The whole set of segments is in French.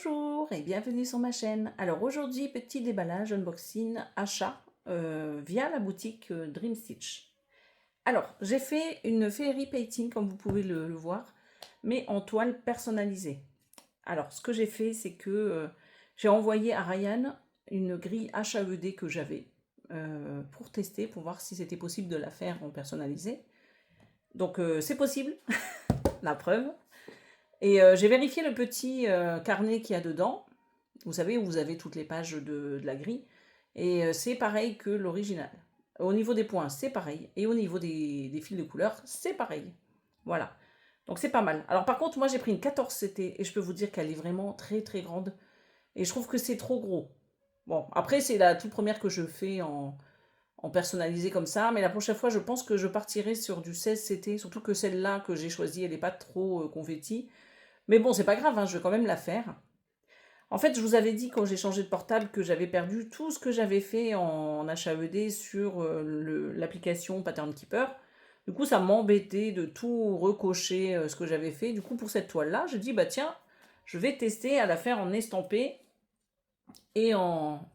Bonjour et bienvenue sur ma chaîne. Alors aujourd'hui, petit déballage, unboxing, achat via la boutique Dream Stitch. Alors, j'ai fait une fairy painting comme vous pouvez le voir, mais en toile personnalisée. Alors, ce que j'ai fait, c'est que j'ai envoyé à Ryan une grille HAED que j'avais pour tester, pour voir si c'était possible de la faire en personnalisé. Donc, c'est possible, la preuve. Et j'ai vérifié le petit carnet qu'il y a dedans. Vous savez, où vous avez toutes les pages de la grille. Et c'est pareil que l'original. Au niveau des points, c'est pareil. Et au niveau des fils de couleur, c'est pareil. Voilà. Donc c'est pas mal. Alors par contre, moi j'ai pris une 14CT et je peux vous dire qu'elle est vraiment très très grande. Et je trouve que c'est trop gros. Bon, après c'est la toute première que je fais en personnalisé comme ça. Mais la prochaine fois, je pense que je partirai sur du 16CT. Surtout que celle-là que j'ai choisie, elle n'est pas trop confetti. Mais bon, c'est pas grave, hein, je vais quand même la faire. En fait, je vous avais dit quand j'ai changé de portable que j'avais perdu tout ce que j'avais fait en HAED sur l'application Pattern Keeper. Du coup, ça m'embêtait de tout recocher ce que j'avais fait. Du coup, pour cette toile-là, j'ai dit, bah tiens, je vais tester à la faire en estampé et en,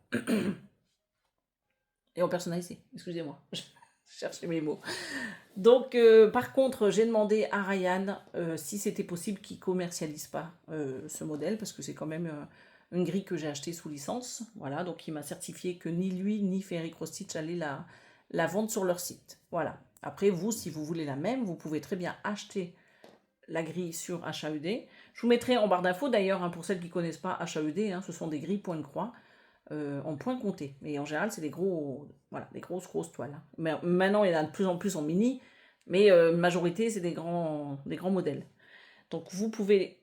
et en personnalisé. Excusez-moi, je cherchais mes mots. Donc, par contre, j'ai demandé à Ryan si c'était possible qu'il ne commercialise pas ce modèle, parce que c'est quand même une grille que j'ai achetée sous licence. Voilà, donc il m'a certifié que ni lui ni Fairy Cross Stitch allaient la vendre sur leur site. Voilà. Après, vous, si vous voulez la même, vous pouvez très bien acheter la grille sur HAED. Je vous mettrai en barre d'infos d'ailleurs, hein, pour celles qui ne connaissent pas HAED, hein, ce sont des grilles point de croix. En point compté. Mais en général, c'est des voilà, des grosses toiles. Mais maintenant, il y en a de plus en plus en mini, mais majorité, c'est des grands modèles. Donc, vous pouvez,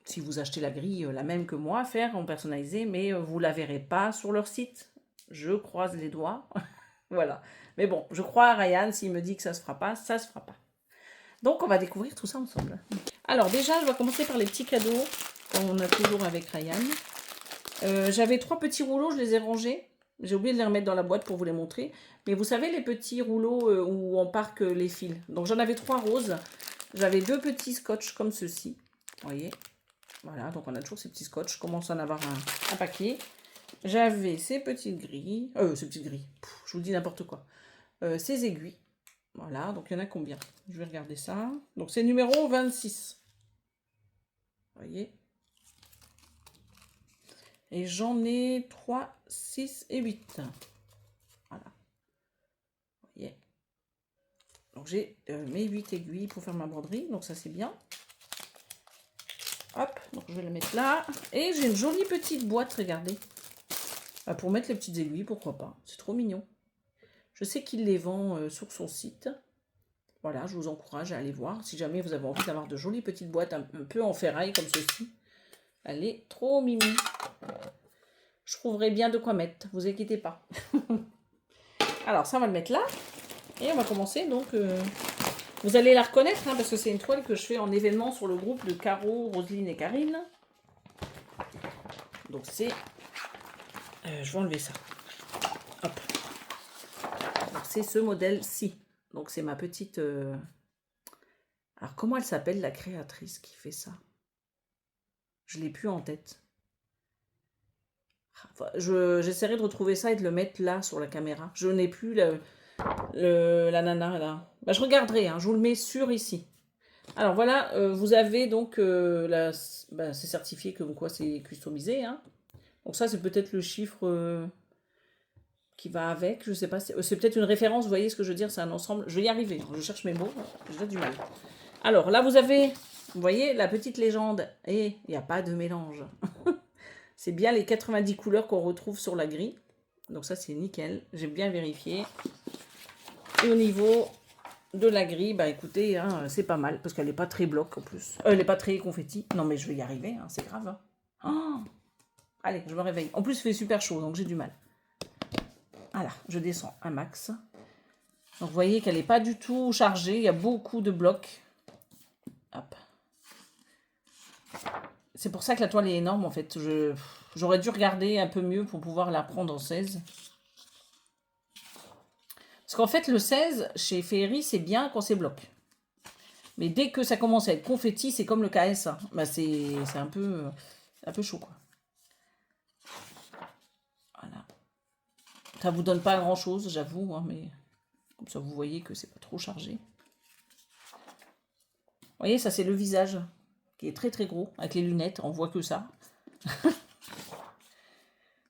si vous achetez la grille, la même que moi, faire en personnalisé, mais vous la verrez pas sur leur site. Je croise les doigts. Voilà. Mais bon, je crois à Ryan, s'il me dit que ça se fera pas, ça se fera pas. Donc, on va découvrir tout ça ensemble. Alors, déjà, je vais commencer par les petits cadeaux qu'on a toujours avec Ryan. J'avais 3 petits rouleaux, je les ai rangés. J'ai oublié de les remettre dans la boîte pour vous les montrer. Mais vous savez, les petits rouleaux où on parque les fils. Donc j'en avais 3 roses. J'avais 2 petits scotch comme ceci. Vous voyez. Voilà, donc on a toujours ces petits scotch. Je commence à en avoir un paquet. J'avais ces petites grilles. Je vous dis n'importe quoi. Ces aiguilles. Voilà, donc il y en a combien? Je vais regarder ça. Donc c'est numéro 26. Vous voyez. Et j'en ai 3, 6 et 8. Voilà. Vous voyez. Donc j'ai mes 8 aiguilles pour faire ma broderie. Donc ça c'est bien. Hop, donc je vais la mettre là. Et j'ai une jolie petite boîte, regardez. Pour mettre les petites aiguilles, pourquoi pas. C'est trop mignon. Je sais qu'il les vend sur son site. Voilà, je vous encourage à aller voir. Si jamais vous avez envie d'avoir de jolies petites boîtes un peu en ferraille comme ceci. Elle est trop mimi. Je trouverai bien de quoi mettre, vous inquiétez pas. Alors ça on va le mettre là. Et on va commencer donc. Vous allez la reconnaître hein, parce que c'est une toile que je fais en événement sur le groupe de Caro, Roselyne et Karine. Donc c'est. Je vais enlever ça. Hop. C'est ce modèle-ci. Donc c'est ma petite. Alors comment elle s'appelle la créatrice qui fait ça? Je l'ai plus en tête. Enfin, j'essaierai de retrouver ça et de le mettre là sur la caméra. Je n'ai plus la nana là. Bah, je regarderai, hein, je vous le mets sur ici. Alors voilà, vous avez donc c'est certifié que quoi c'est customisé. Hein. Donc ça c'est peut-être le chiffre qui va avec. Je sais pas, c'est peut-être une référence. Vous voyez ce que je veux dire? C'est un ensemble. Je vais y arriver. Je cherche mes mots. J'ai du mal. Alors là vous avez, vous voyez la petite légende. Et il n'y a pas de mélange. C'est bien les 90 couleurs qu'on retrouve sur la grille. Donc ça, c'est nickel. J'ai bien vérifié. Et au niveau de la grille, bah écoutez, hein, c'est pas mal. Parce qu'elle n'est pas très bloc en plus. Elle n'est pas très confetti. Non, mais je vais y arriver. Hein, c'est grave. Hein. Oh, allez, je me réveille. En plus, il fait super chaud, donc j'ai du mal. Voilà, je descends un max. Donc vous voyez qu'elle n'est pas du tout chargée. Il y a beaucoup de blocs. Hop. C'est pour ça que la toile est énorme en fait. J'aurais dû regarder un peu mieux pour pouvoir la prendre en 16. Parce qu'en fait le 16 chez Fairy c'est bien quand c'est bloc. Mais dès que ça commence à être confetti, c'est comme le KS. Bah c'est un peu chaud quoi. Ça vous donne pas grand chose, j'avoue, hein, mais comme ça vous voyez que c'est pas trop chargé. Vous voyez, ça c'est le visage qui est très très gros avec les lunettes, on voit que ça.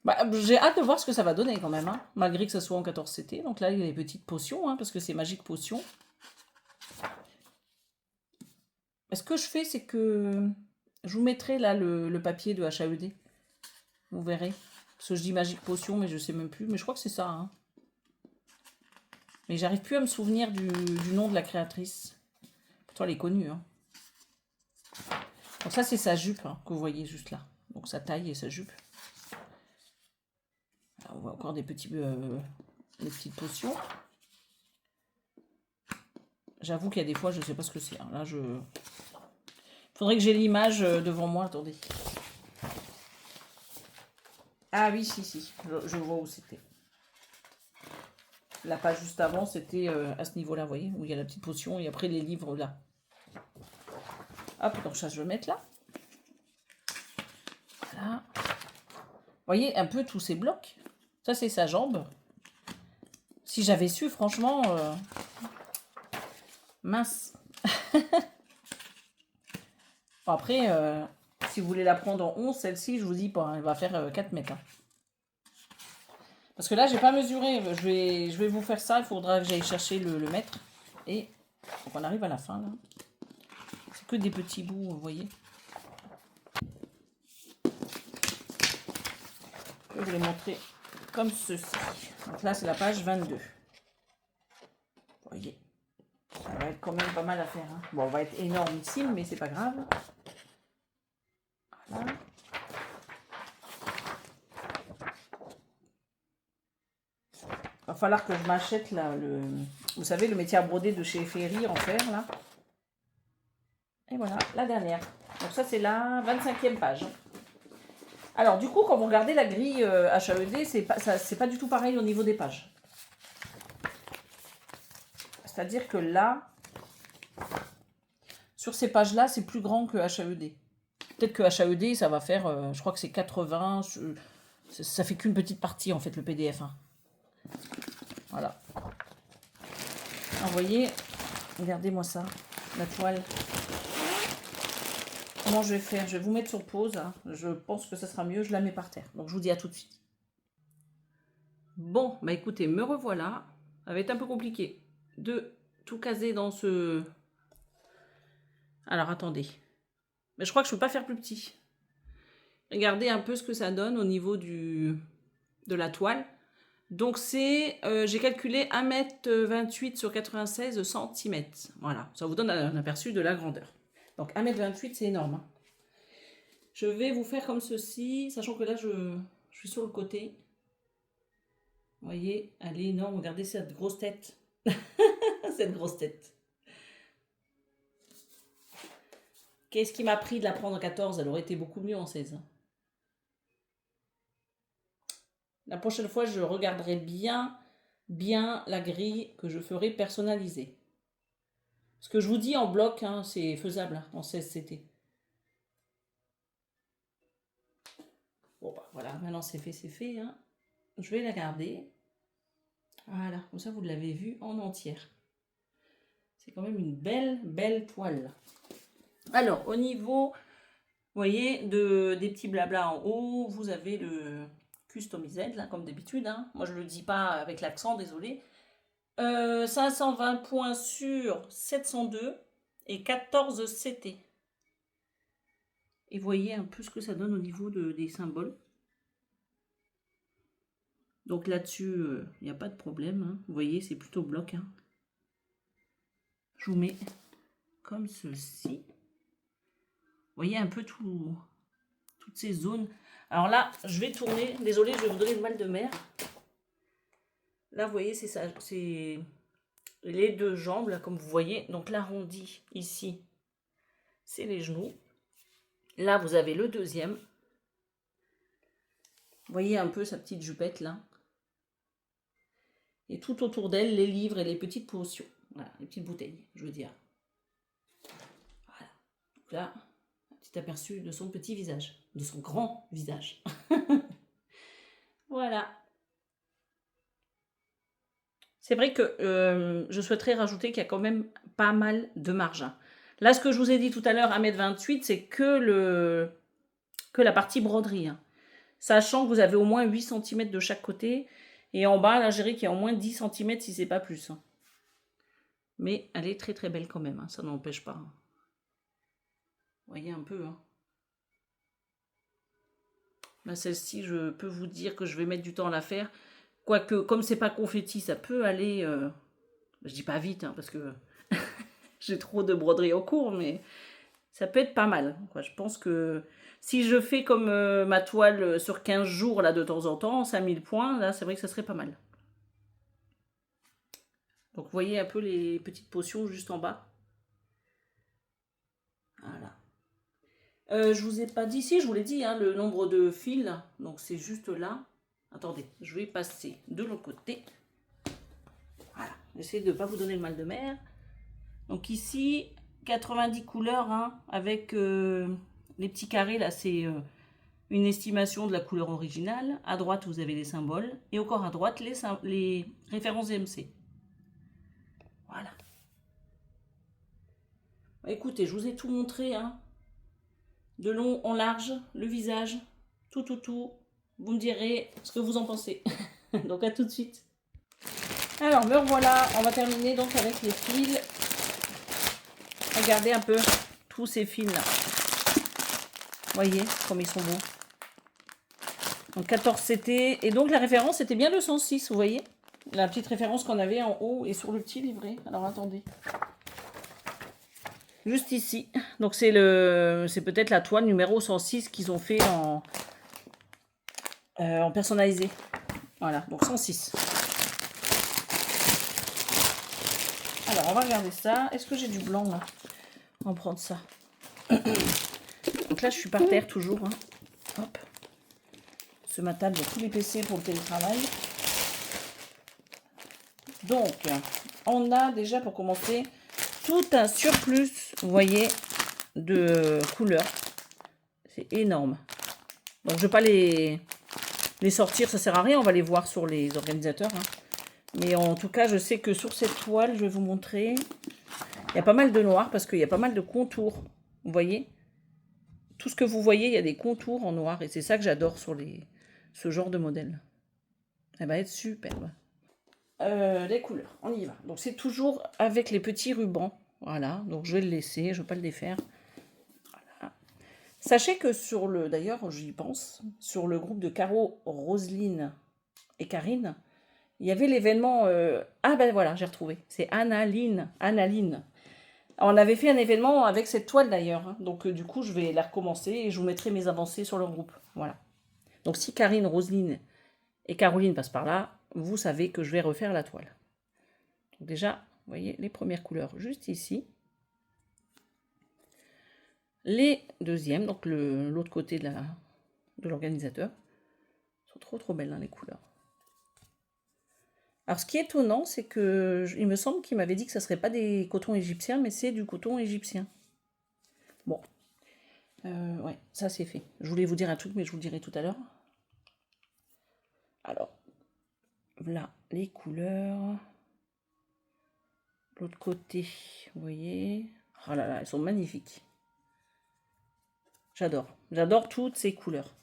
Bah, j'ai hâte de voir ce que ça va donner quand même, hein, malgré que ça soit en 14CT. Donc là, il y a les petites potions, hein, parce que c'est Magique Potion. Ce que je fais, c'est que je vous mettrai là le papier de HAED. Vous verrez. Parce que je dis Magique Potion, mais je sais même plus. Mais je crois que c'est ça. Hein. Mais j'arrive plus à me souvenir du nom de la créatrice. Pourtant, elle est connue. Hein. Donc ça, c'est sa jupe, hein, que vous voyez juste là. Donc sa taille et sa jupe. Là, on voit encore des petites potions. J'avoue qu'il y a des fois, je ne sais pas ce que c'est. Hein. Là, faudrait que j'ai l'image devant moi. Attendez. Ah oui, si. Je vois où c'était. La page juste avant, c'était à ce niveau-là, vous voyez, où il y a la petite potion et après les livres là. Hop, donc ça, je vais le mettre là. Voilà. Vous voyez un peu tous ces blocs. Ça, c'est sa jambe. Si j'avais su, franchement, mince. Bon, après, si vous voulez la prendre en 11, celle-ci, je vous dis pas, elle va faire 4 mètres. Hein. Parce que là, j'ai pas mesuré. Je vais vous faire ça. Il faudra que j'aille chercher le mètre. Et donc on arrive à la fin, là. C'est que des petits bouts, vous voyez. Je vais vous les montrer comme ceci. Donc là, c'est la page 22. Vous voyez. Ça va être quand même pas mal à faire. Hein. Bon, on va être énormissime, mais c'est pas grave. Voilà. Va falloir que je m'achète là vous savez, le métier à broder de chez Ferry en fer là. Et voilà, la dernière. Donc ça c'est la 25e page. Alors du coup, quand vous regardez la grille HAED, c'est pas du tout pareil au niveau des pages. C'est-à-dire que là, sur ces pages-là, c'est plus grand que HAED. Peut-être que HAED, ça va faire, je crois que c'est 80, ça fait qu'une petite partie en fait le PDF. Hein. Voilà. Alors, vous voyez, regardez-moi ça, la toile. Comment je vais faire? Je vais vous mettre sur pause. Hein. Je pense que ça sera mieux. Je la mets par terre. Donc, je vous dis à tout de suite. Bon, bah écoutez, me revoilà. Ça va être un peu compliqué de tout caser dans ce... Alors, attendez. Mais je crois que je ne peux pas faire plus petit. Regardez un peu ce que ça donne au niveau de la toile. Donc, c'est... j'ai calculé 1,28 m sur 96 cm. Voilà, ça vous donne un aperçu de la grandeur. Donc 1,28 m, c'est énorme. Hein. Je vais vous faire comme ceci, sachant que là, je suis sur le côté. Vous voyez, elle est énorme. Regardez cette grosse tête. Cette grosse tête. Qu'est-ce qui m'a pris de la prendre en 14? Elle aurait été beaucoup mieux en 16. La prochaine fois, je regarderai bien la grille que je ferai personnaliser. Ce que je vous dis en bloc, hein, c'est faisable hein, en 16CT. Bon, bah voilà, maintenant c'est fait. Hein. Je vais la garder. Voilà, comme ça vous l'avez vu en entière. C'est quand même une belle toile. Alors, au niveau, vous voyez, des petits blabla en haut, vous avez le customised, là, comme d'habitude. Hein. Moi, je ne le dis pas avec l'accent, désolé. 520 points sur 702 et 14 CT. Et vous voyez un peu ce que ça donne au niveau des symboles. Donc là-dessus, il n'y a pas de problème. Hein. Vous voyez, c'est plutôt bloc. Hein. Je vous mets comme ceci. Vous voyez un peu toutes ces zones. Alors là, je vais tourner. Désolée, je vais vous donner le mal de mer. Là, vous voyez, c'est ça. C'est les deux jambes, là, comme vous voyez. Donc l'arrondi, ici, c'est les genoux. Là, vous avez le deuxième. Vous voyez un peu sa petite jupette, là. Et tout autour d'elle, les livres et les petites potions. Voilà, les petites bouteilles, je veux dire. Voilà. Donc là, un petit aperçu de son petit visage. De son grand visage. Voilà. C'est vrai que je souhaiterais rajouter qu'il y a quand même pas mal de marge. Là, ce que je vous ai dit tout à l'heure, 1,28 m, c'est que la partie broderie. Sachant que vous avez au moins 8 cm de chaque côté. Et en bas, là, je dirais qu'il y a au moins 10 cm si c'est pas plus. Mais elle est très très belle quand même, ça n'empêche pas. Vous voyez un peu. Là, celle-ci, je peux vous dire que je vais mettre du temps à la faire. Quoique, comme c'est pas confetti, ça peut aller... je dis pas vite, parce que j'ai trop de broderie en cours, mais ça peut être pas mal. Je pense que si je fais comme ma toile sur 15 jours, là, de temps en temps, 5000 points, là, c'est vrai que ça serait pas mal. Donc, vous voyez un peu les petites potions juste en bas. Voilà. Je vous ai pas dit, si, je vous l'ai dit, le nombre de fils. Donc, c'est juste là. Attendez, je vais passer de l'autre côté. Voilà, j'essaie de ne pas vous donner le mal de mer. Donc ici, 90 couleurs, avec les petits carrés, là, c'est une estimation de la couleur originale. À droite, vous avez les symboles. Et encore à droite, les références MC. Voilà. Écoutez, je vous ai tout montré, de long en large, le visage, tout. Vous me direz ce que vous en pensez. Donc à tout de suite. Alors, me revoilà, on va terminer donc avec les fils. Regardez un peu tous ces fils là. Voyez comme ils sont beaux. Donc 14 CT. Et donc la référence c'était bien le 106, vous voyez. La petite référence qu'on avait en haut et sur le petit livret. Alors attendez. Juste ici. Donc c'est peut-être la toile numéro 106 qu'ils ont fait en personnalisé. Voilà, donc 106. Alors on va regarder ça. Est-ce que j'ai du blanc là? On va prendre ça. Donc là je suis par terre toujours. Hop. Ce matin, j'ai tous les PC pour le télétravail. Donc, on a déjà pour commencer tout un surplus, vous voyez, de couleurs. C'est énorme. Donc, je ne vais pas les sortir, ça ne sert à rien. On va les voir sur les organisateurs. Mais en tout cas, je sais que sur cette toile, je vais vous montrer. Il y a pas mal de noir parce qu'il y a pas mal de contours. Vous voyez? Tout ce que vous voyez, il y a des contours en noir. Et c'est ça que j'adore sur ce genre de modèle. Elle va être superbe. Les couleurs, on y va. Donc c'est toujours avec les petits rubans. Voilà, donc je vais le laisser, je ne vais pas le défaire. Voilà. Sachez que d'ailleurs j'y pense, sur le groupe de Caro, Roselyne et Karine, il y avait l'événement... ah ben voilà, j'ai retrouvé. C'est Annaline. On avait fait un événement avec cette toile d'ailleurs. Donc du coup, je vais la recommencer et je vous mettrai mes avancées sur le groupe. Voilà. Donc si Karine, Roselyne et Caroline passent par là, vous savez que je vais refaire la toile. Donc déjà, vous voyez les premières couleurs juste ici. Les deuxièmes, donc l'autre côté de l'organisateur, sont trop belles les couleurs. Alors ce qui est étonnant, c'est que il me semble qu'il m'avait dit que ça ne serait pas des cotons égyptiens, mais c'est du coton égyptien. Bon, ouais, ça c'est fait. Je voulais vous dire un truc, mais je vous le dirai tout à l'heure. Alors, voilà les couleurs. L'autre côté, vous voyez. Oh là là, elles sont magnifiques. J'adore toutes ces couleurs.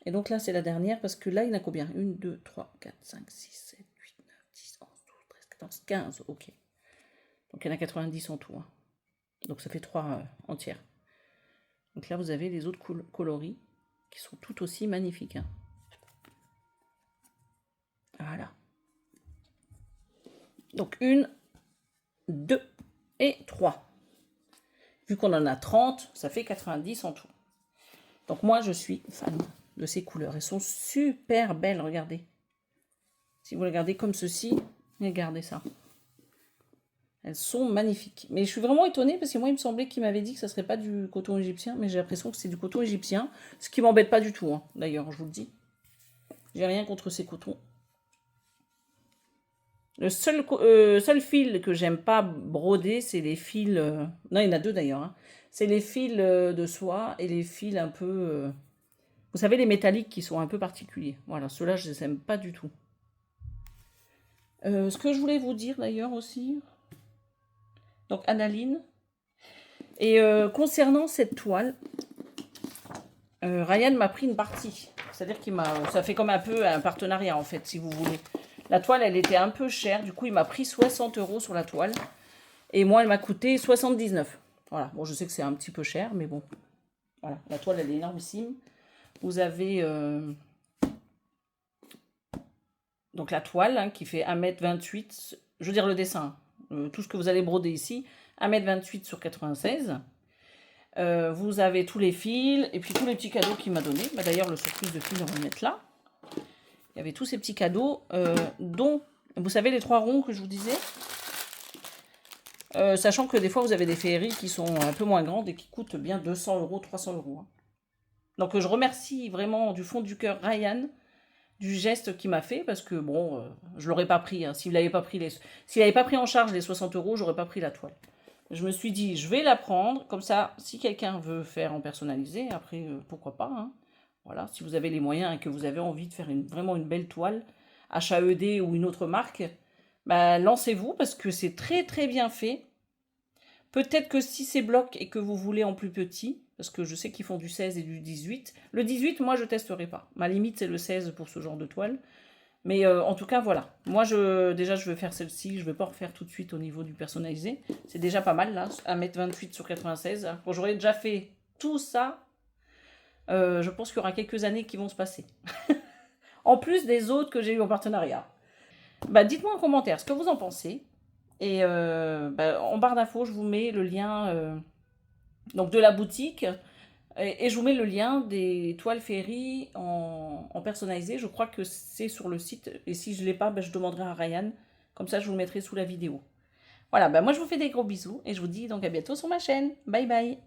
Et donc là, c'est la dernière, parce que là, il y en a combien? 1, 2, 3, 4, 5, 6, 7, 8, 9, 10, 11, 12, 13, 14, 15, ok. Donc il y en a 90 en tout. Donc ça fait 3 entières. Donc là, vous avez les autres coloris, qui sont tout aussi magnifiques. Voilà. Donc 1, 2 et 3. Vu qu'on en a 30, ça fait 90 en tout. Donc moi, je suis fan de ces couleurs. Elles sont super belles, regardez. Si vous regardez comme ceci, regardez ça. Elles sont magnifiques. Mais je suis vraiment étonnée parce que moi, il me semblait qu'il m'avait dit que ça ne serait pas du coton égyptien. Mais j'ai l'impression que c'est du coton égyptien. Ce qui m'embête pas du tout, d'ailleurs, je vous le dis. J'ai rien contre ces cotons. Le seul fil que j'aime pas broder, c'est les fils... non, il y en a deux d'ailleurs. C'est les fils de soie et les fils un peu... vous savez, les métalliques qui sont un peu particuliers. Voilà, ceux-là, je les aime pas du tout. Ce que je voulais vous dire d'ailleurs aussi, donc Analine, et concernant cette toile, Ryan m'a pris une partie. C'est-à-dire ça fait comme un peu un partenariat en fait, si vous voulez. La toile, elle était un peu chère, du coup il m'a pris 60 € sur la toile. Et moi, elle m'a coûté 79. Voilà, bon, je sais que c'est un petit peu cher, mais bon. Voilà, la toile, elle est énormissime. Vous avez donc la toile hein, qui fait 1,28 m. Je veux dire le dessin, tout ce que vous allez broder ici, 1,28 m sur 96. Vous avez tous les fils et puis tous les petits cadeaux qu'il m'a donné. Bah, d'ailleurs, le surprise de fil, on va le mettre là. Il y avait tous ces petits cadeaux, dont, vous savez, les 3 ronds que je vous disais. Sachant que des fois, vous avez des féeries qui sont un peu moins grandes et qui coûtent bien 200 €, 300 €. Hein. Donc, je remercie vraiment du fond du cœur Ryan du geste qu'il m'a fait parce que, bon, je l'aurais pas pris. Hein. S'il n'avait pas pris en charge les 60 €, j'aurais pas pris la toile. Je me suis dit, je vais la prendre. Comme ça, si quelqu'un veut faire en personnalisé, après, pourquoi pas. Hein. Voilà, si vous avez les moyens et que vous avez envie de faire vraiment une belle toile, HAED ou une autre marque, bah, lancez-vous parce que c'est très très bien fait. Peut-être que si c'est bloc et que vous voulez en plus petit, parce que je sais qu'ils font du 16 et du 18. Le 18, moi, je testerai pas. Ma limite, c'est le 16 pour ce genre de toile. Mais en tout cas, voilà. Moi, déjà, je vais faire celle-ci. Je ne vais pas refaire tout de suite au niveau du personnalisé. C'est déjà pas mal, là. 1,28 m sur 96. Quand j'aurai déjà fait tout ça, je pense qu'il y aura quelques années qui vont se passer. En plus des autres que j'ai eu en partenariat. Bah, dites-moi en commentaire ce que vous en pensez. Et en barre d'infos, je vous mets le lien donc de la boutique. Et je vous mets le lien des toiles féeries en personnalisé. Je crois que c'est sur le site. Et si je ne l'ai pas, je demanderai à Ryan. Comme ça, je vous le mettrai sous la vidéo. Voilà, moi je vous fais des gros bisous. Et je vous dis donc à bientôt sur ma chaîne. Bye bye.